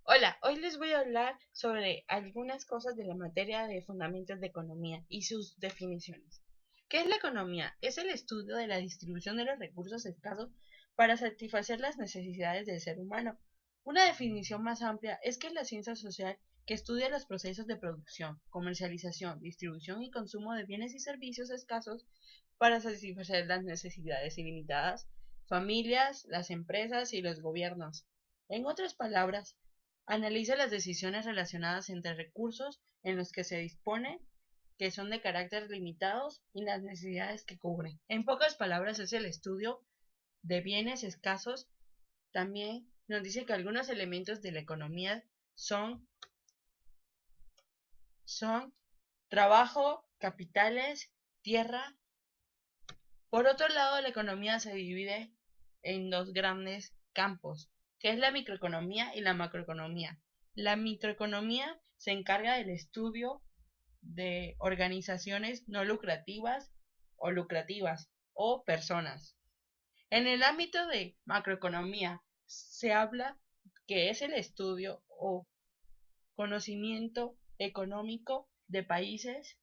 Hola, hoy les voy a hablar sobre algunas cosas de la materia de fundamentos de economía y sus definiciones. ¿Qué es la economía? Es el estudio de la distribución de los recursos escasos para satisfacer las necesidades del ser humano. Una definición más amplia es que es la ciencia social que estudia los procesos de producción, comercialización, distribución y consumo de bienes y servicios escasos para satisfacer las necesidades ilimitadas, familias, las empresas y los gobiernos. En otras palabras, analiza las decisiones relacionadas entre recursos en los que se dispone, que son de carácter limitados, y las necesidades que cubren. En pocas palabras, es el estudio de bienes escasos. También nos dice que algunos elementos de la economía son, son trabajo, capitales, tierra. Por otro lado, la economía se divide en dos grandes campos, que es la microeconomía y la macroeconomía. La microeconomía se encarga del estudio de organizaciones no lucrativas o personas. En el ámbito de macroeconomía se habla que es el estudio o conocimiento económico de países,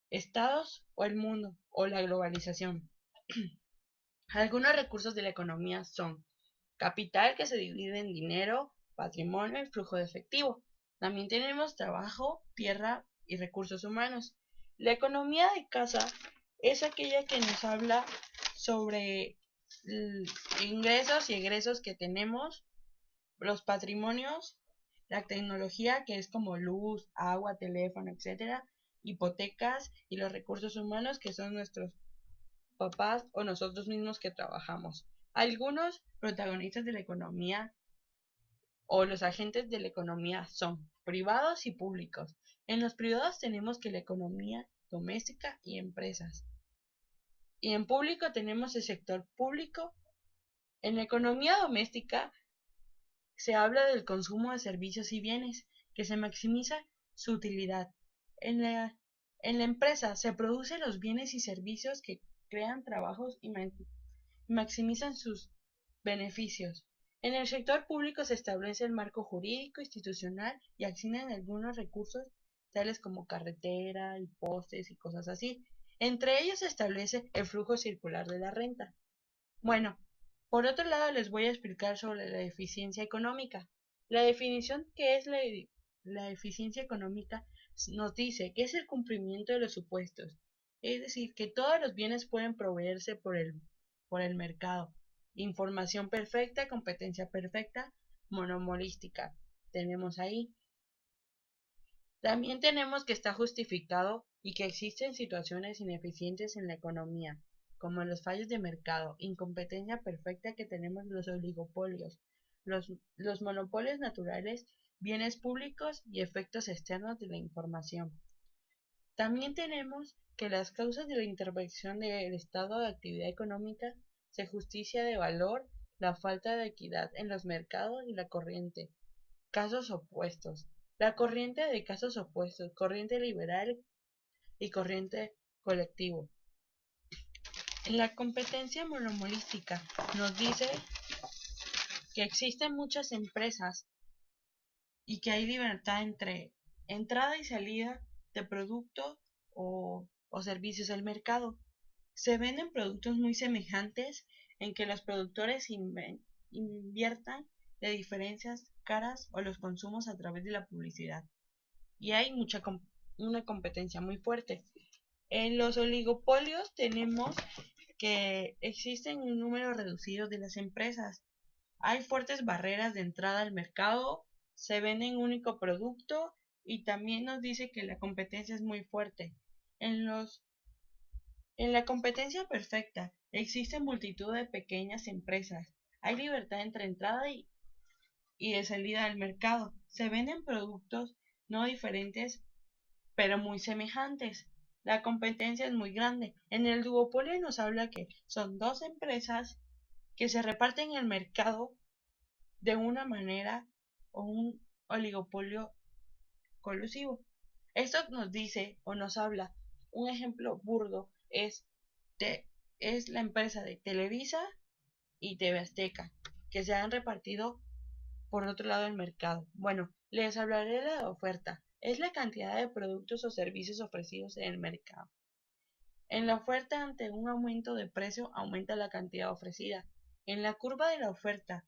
estados o el mundo o la globalización. Algunos recursos de la economía son capital, que se divide en dinero, patrimonio y flujo de efectivo. También tenemos trabajo, tierra y recursos humanos. La economía de casa es aquella que nos habla sobre ingresos y egresos que tenemos, los patrimonios, la tecnología, que es como luz, agua, teléfono, etcétera, hipotecas, y los recursos humanos, que son nuestros papás o nosotros mismos que trabajamos. Algunos protagonistas de la economía o los agentes de la economía son privados y públicos. En los privados tenemos que la economía doméstica y empresas. Y en público tenemos el sector público. En la economía doméstica se habla del consumo de servicios y bienes, que se maximiza su utilidad. En la, en la empresa se producen los bienes y servicios que crean trabajos y maximizan sus beneficios. En el sector público se establece el marco jurídico institucional y asignan algunos recursos tales como carretera y postes y cosas así. Entre ellos se establece el flujo circular de la renta. Bueno, por otro lado les voy a explicar sobre la eficiencia económica. La definición que es la eficiencia económica nos dice que es el cumplimiento de los supuestos, es decir, que todos los bienes pueden proveerse por el mercado. Información perfecta, competencia perfecta, monopolística. Tenemos ahí. También tenemos que está justificado y que existen situaciones ineficientes en la economía, como los fallos de mercado, incompetencia perfecta que tenemos los oligopolios, los monopolios naturales, bienes públicos y efectos externos de la información. También tenemos que las causas de la intervención del estado de actividad económica se justicia de valor, la falta de equidad en los mercados y la corriente. Casos opuestos. La corriente de casos opuestos, corriente liberal y corriente colectivo. La competencia monopolística nos dice que existen muchas empresas y que hay libertad entre entrada y salida de productos o servicios del mercado. Se venden productos muy semejantes en que los productores inviertan de diferencias caras o los consumos a través de la publicidad. Y hay una competencia muy fuerte. En los oligopolios tenemos que existen un número reducido de las empresas. Hay fuertes barreras de entrada al mercado, se vende un único producto y también nos dice que la competencia es muy fuerte. En los en la competencia perfecta existen multitud de pequeñas empresas. Hay libertad entre entrada y de salida al mercado. Se venden productos no diferentes pero muy semejantes. La competencia es muy grande. En el duopolio nos habla que son dos empresas que se reparten el mercado de una manera o un oligopolio colusivo. Esto nos dice o nos habla, un ejemplo burdo es la empresa de Televisa y TV Azteca, que se han repartido por otro lado el mercado. Bueno, les hablaré de la oferta. Es la cantidad de productos o servicios ofrecidos en el mercado. En la oferta, ante un aumento de precio, aumenta la cantidad ofrecida. En la curva de la oferta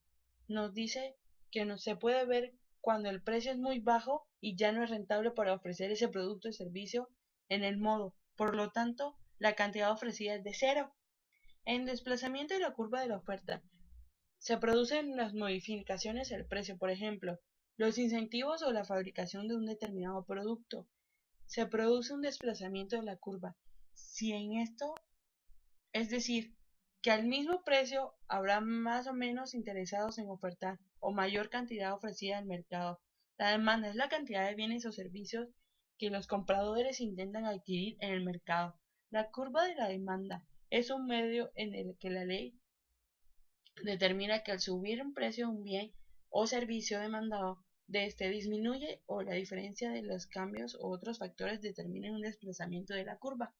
nos dice que no se puede ver cuando el precio es muy bajo y ya no es rentable para ofrecer ese producto o servicio en el modo. Por lo tanto, la cantidad ofrecida es de cero. En desplazamiento de la curva de la oferta se producen las modificaciones del precio, por ejemplo, los incentivos o la fabricación de un determinado producto. Se produce un desplazamiento de la curva. Si en esto, es decir, que al mismo precio habrá más o menos interesados en ofertar o mayor cantidad ofrecida al mercado. La demanda es la cantidad de bienes o servicios que los compradores intentan adquirir en el mercado. La curva de la demanda es un medio en el que la ley determina que al subir un precio de un bien o servicio demandado, de este disminuye o la diferencia de los cambios u otros factores determinan un desplazamiento de la curva.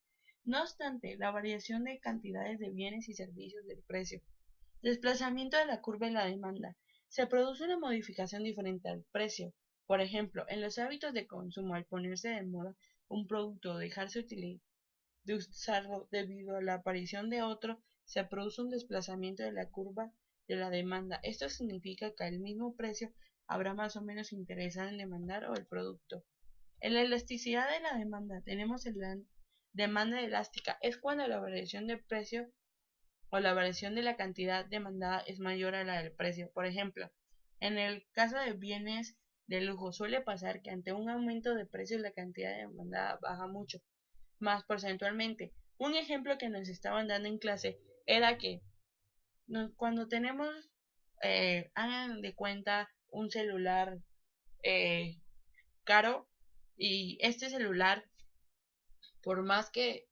No obstante, la variación de cantidades de bienes y servicios del precio. Desplazamiento de la curva en la demanda. Se produce una modificación diferente al precio. Por ejemplo, en los hábitos de consumo, al ponerse de moda un producto o dejarse de usarlo debido a la aparición de otro, se produce un desplazamiento de la curva de la demanda. Esto significa que al mismo precio habrá más o menos interesado en demandar o el producto. En la elasticidad de la demanda tenemos la demanda elástica. Es cuando la variación de precio o la variación de la cantidad demandada es mayor a la del precio. Por ejemplo, en el caso de bienes de lujo suele pasar que ante un aumento de precios la cantidad demandada baja mucho más porcentualmente. Un ejemplo que nos estaban dando en clase era que cuando tenemos, hagan de cuenta, un celular eh, caro y este celular, por más que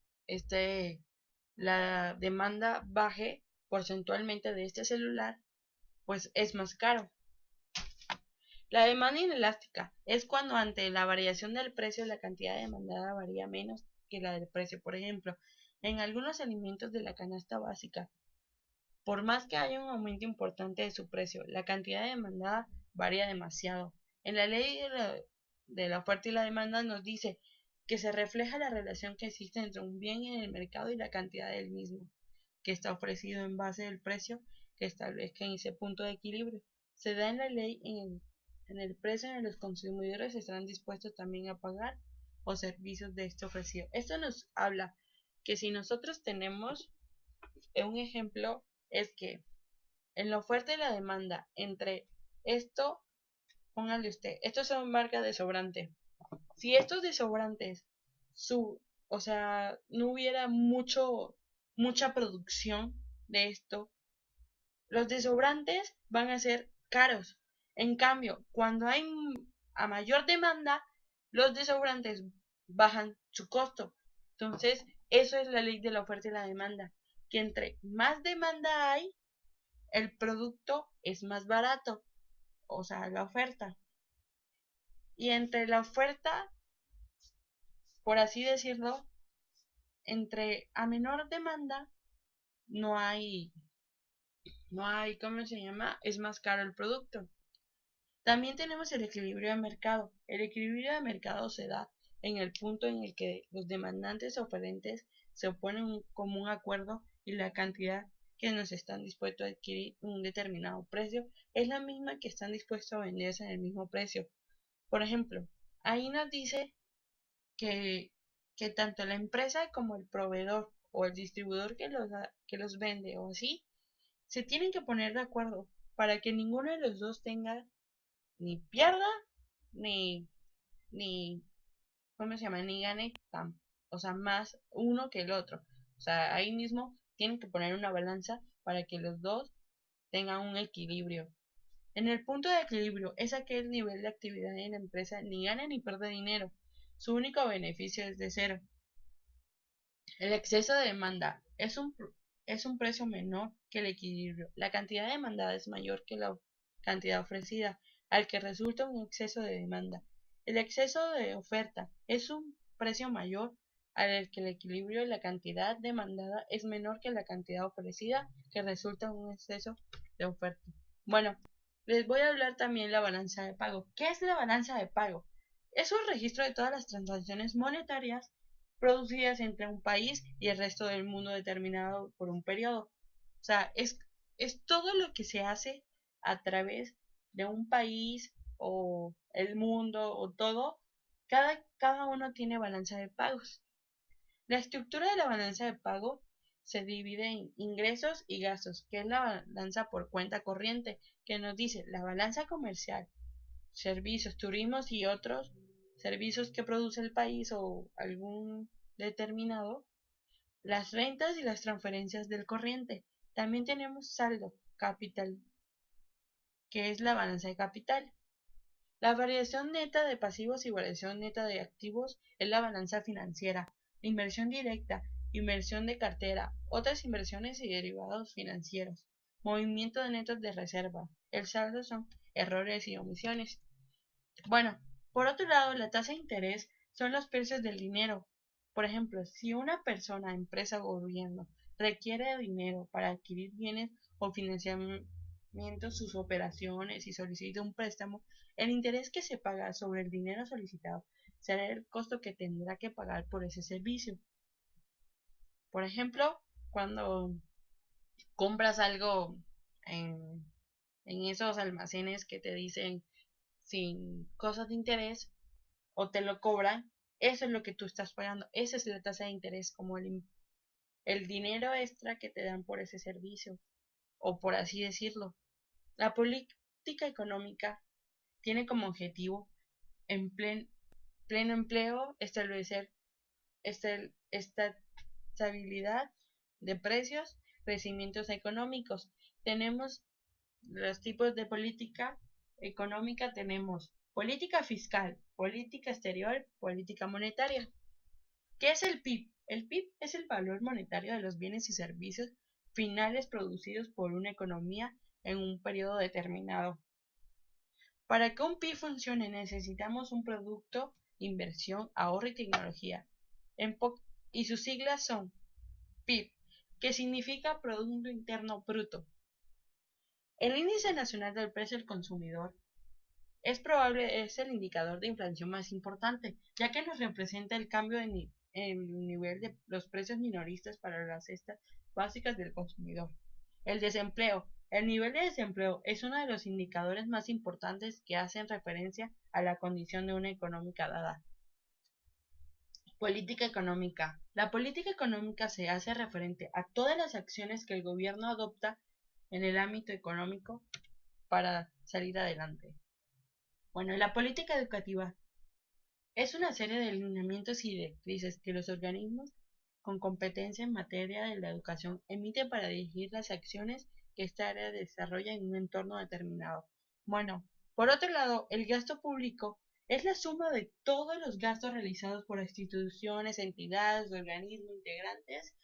la demanda baje porcentualmente de este celular, pues es más caro. La demanda inelástica es cuando ante la variación del precio la cantidad demandada varía menos que la del precio. Por ejemplo, en algunos alimentos de la canasta básica, por más que haya un aumento importante de su precio, la cantidad demandada varía demasiado. En la ley de la oferta y la demanda nos dice que se refleja la relación que existe entre un bien en el mercado y la cantidad del mismo, que está ofrecido en base del precio que establezca en ese punto de equilibrio. Se da en la ley en el precio en el que los consumidores estarán dispuestos también a pagar o servicios de este ofrecido. Esto nos habla que si nosotros tenemos un ejemplo es que en la oferta y la demanda entre esto, póngale usted, estos son marcas de sobrante. Si estos desobrantes o sea, no hubiera mucha producción de esto, los desobrantes van a ser caros. En cambio, cuando hay a mayor demanda, los desobrantes bajan su costo. Entonces, eso es la ley de la oferta y la demanda, que entre más demanda hay, el producto es más barato, o sea, la oferta. Y entre la oferta, por así decirlo, entre a menor demanda, no hay, ¿cómo se llama? Es más caro el producto. También tenemos el equilibrio de mercado. El equilibrio de mercado se da en el punto en el que los demandantes o oferentes se oponen a un común acuerdo y la cantidad que nos están dispuestos a adquirir un determinado precio es la misma que están dispuestos a venderse en el mismo precio. Por ejemplo, ahí nos dice que, que tanto la empresa como el proveedor o el distribuidor que los vende o así, se tienen que poner de acuerdo para que ninguno de los dos tenga ni pierda ni, ni, ¿cómo se llama? Ni gane o sea, más uno que el otro. O sea, ahí mismo tienen que poner una balanza para que los dos tengan un equilibrio. En el punto de equilibrio es aquel nivel de actividad en la empresa ni gana ni pierde dinero. Su único beneficio es de cero. El exceso de demanda es un precio menor que el equilibrio. La cantidad demandada es mayor que la cantidad ofrecida, al que resulta un exceso de demanda. El exceso de oferta es un precio mayor al que el equilibrio de la cantidad demandada es menor que la cantidad ofrecida, que resulta un exceso de oferta. Bueno, Les voy a hablar también de la balanza de pago. ¿Qué es la balanza de pago? Es un registro de todas las transacciones monetarias producidas entre un país y el resto del mundo determinado por un periodo. O sea, es todo lo que se hace a través de un país o el mundo o todo. Cada uno tiene balanza de pagos. La estructura de la balanza de pago se divide en ingresos y gastos, que es la balanza por cuenta corriente, que nos dice la balanza comercial, servicios, turismos y otros servicios que produce el país o algún determinado, las rentas y las transferencias del corriente. También tenemos saldo, capital, que es la balanza de capital. La variación neta de pasivos y variación neta de activos es la balanza financiera. Inversión directa, inversión de cartera, otras inversiones y derivados financieros. Movimiento de netos de reserva. El saldo son errores y omisiones. Bueno, por otro lado, la tasa de interés son los precios del dinero. Por ejemplo, si una persona, empresa o gobierno requiere dinero para adquirir bienes o financiamiento sus operaciones y solicita un préstamo, el interés que se paga sobre el dinero solicitado será el costo que tendrá que pagar por ese servicio. Por ejemplo, cuando compras algo en, en esos almacenes que te dicen sin cosas de interés o te lo cobran, eso es lo que tú estás pagando. Esa es la tasa de interés, como el dinero extra que te dan por ese servicio, o por así decirlo. La política económica tiene como objetivo en pleno empleo establecer estabilidad de precios, crecimientos económicos. Tenemos los tipos de política económica, tenemos política fiscal, política exterior, política monetaria. ¿Qué es el PIB? El PIB es el valor monetario de los bienes y servicios finales producidos por una economía en un periodo determinado. Para que un PIB funcione necesitamos un producto, inversión, ahorro y tecnología. Y sus siglas son PIB, que significa Producto Interno Bruto. El índice nacional del precio del consumidor es el indicador de inflación más importante, ya que nos representa el cambio en el nivel de los precios minoristas para las cestas básicas del consumidor. El desempleo. El nivel de desempleo es uno de los indicadores más importantes que hacen referencia a la condición de una económica dada. Política económica. La política económica se hace referente a todas las acciones que el gobierno adopta en el ámbito económico para salir adelante. Bueno, la política educativa es una serie de lineamientos y directrices que los organismos con competencia en materia de la educación emiten para dirigir las acciones que esta área desarrolla en un entorno determinado. Bueno, por otro lado, el gasto público es la suma de todos los gastos realizados por instituciones, entidades, organismos integrantes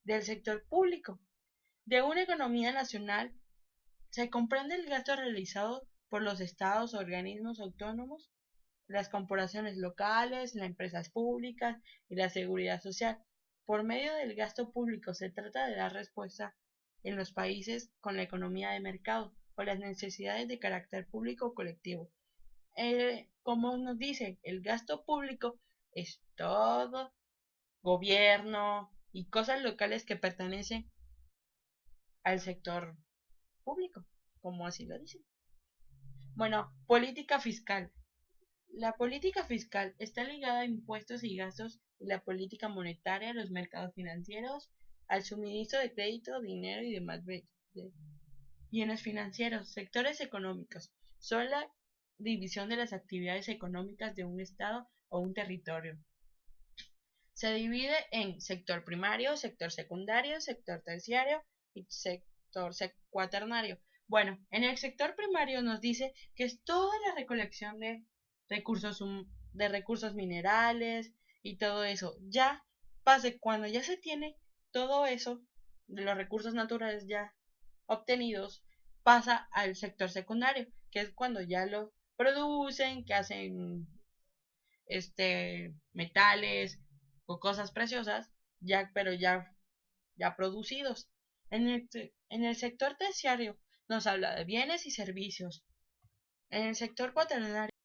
del sector público. De una economía nacional se comprende el gasto realizado por los estados, organismos autónomos, las corporaciones locales, las empresas públicas y la seguridad social. Por medio del gasto público se trata de dar respuesta en los países con la economía de mercado o las necesidades de carácter público o colectivo. Como nos dice, el gasto público es todo gobierno y cosas locales que pertenecen al sector público, como así lo dicen. Bueno, política fiscal. La política fiscal está ligada a impuestos y gastos y la política monetaria a los mercados financieros, al suministro de crédito, dinero y demás bienes financieros. Sectores económicos son la división de las actividades económicas de un estado o un territorio. Se divide en sector primario, sector secundario, sector terciario y sector cuaternario. Bueno, en el sector primario nos dice que es toda la recolección de recursos minerales y todo eso. Ya cuando ya se tiene todo eso de los recursos naturales ya obtenidos, pasa al sector secundario, que es cuando ya lo producen, que hacen metales o cosas preciosas, pero ya producidos. En el sector terciario nos habla de bienes y servicios. En el sector cuaternario